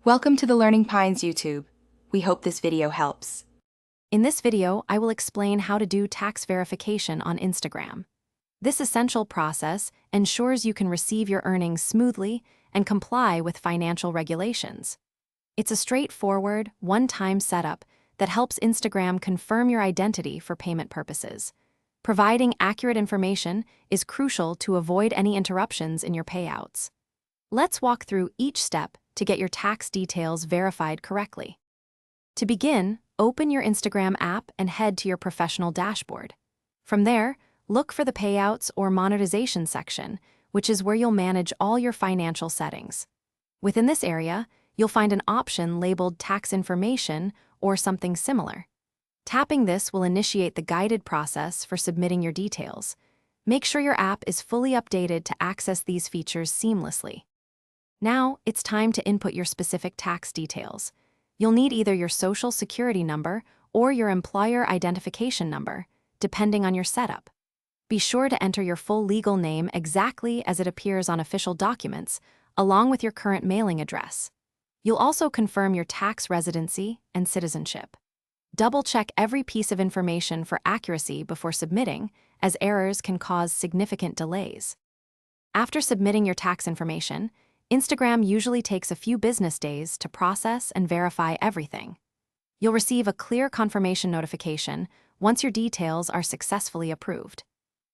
Welcome to the Learning Pines YouTube. We hope this video helps. In this video, I will explain how to do tax verification on Instagram. This essential process ensures you can receive your earnings smoothly and comply with financial regulations. It's a straightforward, one-time setup that helps Instagram confirm your identity for payment purposes. Providing accurate information is crucial to avoid any interruptions in your payouts. Let's walk through each step to get your tax details verified correctly. To begin, open your Instagram app and head to your professional dashboard. From there, look for the Payouts or Monetization section, which is where you'll manage all your financial settings. Within this area, you'll find an option labeled Tax Information or something similar. Tapping this will initiate the guided process for submitting your details. Make sure your app is fully updated to access these features seamlessly. Now, it's time to input your specific tax details. You'll need either your Social Security number or your employer identification number, depending on your setup. Be sure to enter your full legal name exactly as it appears on official documents, along with your current mailing address. You'll also confirm your tax residency and citizenship. Double-check every piece of information for accuracy before submitting, as errors can cause significant delays. After submitting your tax information, Instagram usually takes a few business days to process and verify everything. You'll receive a clear confirmation notification once your details are successfully approved.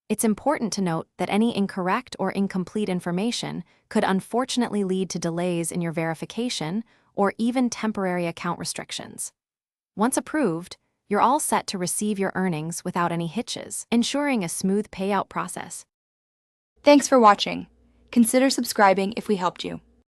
It's important to note that any incorrect or incomplete information could unfortunately lead to delays in your verification or even temporary account restrictions. Once approved, you're all set to receive your earnings without any hitches, ensuring a smooth payout process. Thanks for watching. Consider subscribing if we helped you.